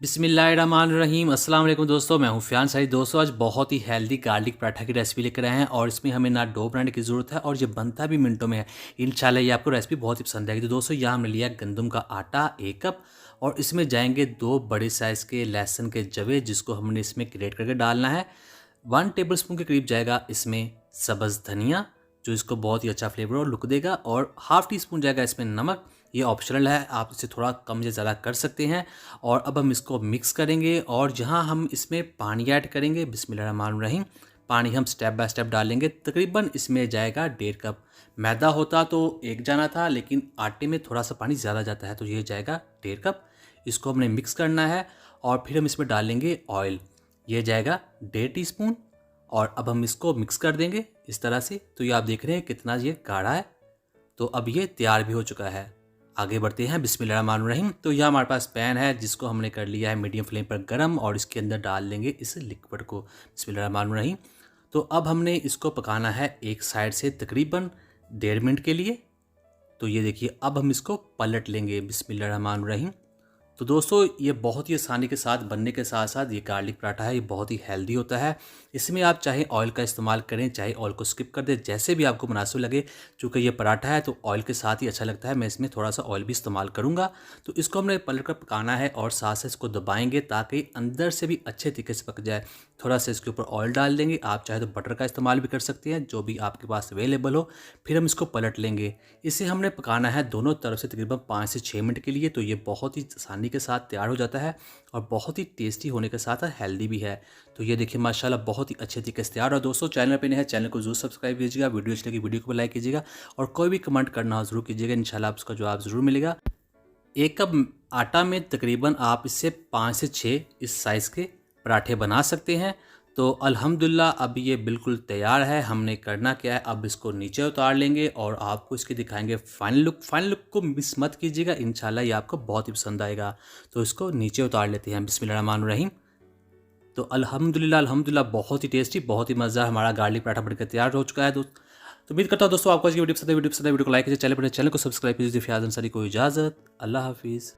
बिस्मिल्लाहिर्रहमानिर्रहीम। अस्सलाम वालेकुम दोस्तों, मैं हूं फियाज। सारी दोस्तों आज बहुत ही हेल्दी गार्लिक पराठा की रेसिपी लेकर आए हैं और इसमें हमें ना डो बनाने की ज़रूरत है और ये बनता भी मिनटों में है। इंशाल्लाह ये आपको रेसिपी बहुत ही पसंद आएगी। तो दोस्तों यहाँ हमने लिया गंदम का आटा 1 कप और इसमें जाएंगे 2 बड़े साइज़ के लहसुन के जवे जिसको हमने इसमें ग्रेट करके डालना है। 1 टेबल स्पून के करीब जाएगा इसमें सब्ज़ धनिया जो इसको बहुत ही अच्छा फ्लेवर और लुक देगा, और हाफ़ टी स्पून जाएगा इसमें नमक। ये ऑप्शनल है, आप इसे थोड़ा कम या ज़्यादा कर सकते हैं। और अब हम इसको मिक्स करेंगे और जहाँ हम इसमें पानी ऐड करेंगे, बिस्मिल्लाहिर्रहमानिर्रहीम, पानी हम स्टेप बाय स्टेप डालेंगे। तकरीबन इसमें जाएगा 1.5 कप। मैदा होता तो 1 जाना था, लेकिन आटे में थोड़ा सा पानी ज़्यादा जाता है, तो ये जाएगा 1.5 कप। इसको हमने मिक्स करना है और फिर हम इसमें डालेंगे ऑयल, ये जाएगा 1.5 टीस्पून। और अब हम इसको मिक्स कर देंगे इस तरह से। तो ये आप देख रहे हैं कितना ये गाढ़ा है। तो अब ये तैयार भी हो चुका है। आगे बढ़ते हैं, बिस्मिल्लाहिर्रहमानिर्रहीम। तो यह हमारे पास पैन है जिसको हमने कर लिया है मीडियम फ्लेम पर गरम, और इसके अंदर डाल देंगे इस लिक्विड को, बिस्मिल्लाहिर्रहमानिर्रहीम। तो अब हमने इसको पकाना है एक साइड से तकरीबन 1.5 मिनट के लिए। तो ये देखिए अब हम इसको पलट लेंगे, बिस्मिल्लाहिर्रहमानिर्रहीम। तो दोस्तों ये बहुत ही आसानी के साथ बनने के साथ साथ ये गार्लिक पराठा है, ये बहुत ही हेल्दी होता है। इसमें आप चाहे ऑयल का इस्तेमाल करें, चाहे ऑयल को स्किप कर दें, जैसे भी आपको मुनासिब लगे। चूँकि ये पराठा है तो ऑयल के साथ ही अच्छा लगता है, मैं इसमें थोड़ा सा ऑयल भी इस्तेमाल करूँगा। तो इसको हमने पलट कर पकाना है और साथ साथ इसको दबाएंगे ताकि अंदर से भी अच्छे तरीके से पक जाए। थोड़ा सा इसके ऊपर ऑयल डाल देंगे, आप चाहे तो बटर का इस्तेमाल भी कर सकते हैं, जो भी आपके पास अवेलेबल हो। फिर हम इसको पलट लेंगे। इसे हमने पकाना है दोनों तरफ से तकरीबन 5 से 6 मिनट के लिए। तो ये बहुत ही आसानी के साथ तैयार हो जाता है और बहुत ही टेस्टी होने के साथ हेल्दी भी है। तो ये देखिए माशाल्लाह बहुत ही अच्छे तरीके से तैयार हो। दोस्तों चैनल पे नए हैं, चैनल को जरूर सब्सक्राइब कीजिएगा, वीडियो अच्छी लगी वीडियो को लाइक कीजिएगा और कोई भी कमेंट करना हो जरूर कीजिएगा, इंशाल्लाह आपका जवाब ज़रूर मिलेगा। 1 कप आटा में तकरीबन आप इससे 5 से 6 इस साइज़ के पराठे बना सकते हैं। तो अल्हम्दुलिल्लाह अब ये बिल्कुल तैयार है। हमने करना क्या है, अब इसको नीचे उतार लेंगे और आपको इसकी दिखाएंगे फाइनल लुक। फाइनल लुक को मिस मत कीजिएगा, इंशाल्लाह ये आपको बहुत ही पसंद आएगा। तो इसको नीचे उतार लेते हैं, बिस्मिल्लाहिर्रहमानिर्रहीम। तो अल्हम्दुलिल्लाह बहुत ही टेस्टी, बहुत ही मज़ा हमारा गार्लिक पराठा बनकर तैयार हो चुका है। तो उम्मीद करता हूँ दोस्तों आपको आज की वीडियो पसंद है। वीडियो को लाइक कीजिए, चैनल को सब्सक्राइब कीजिए। फियाज अंसारी को इजाज़त, अल्लाह हाफिज़।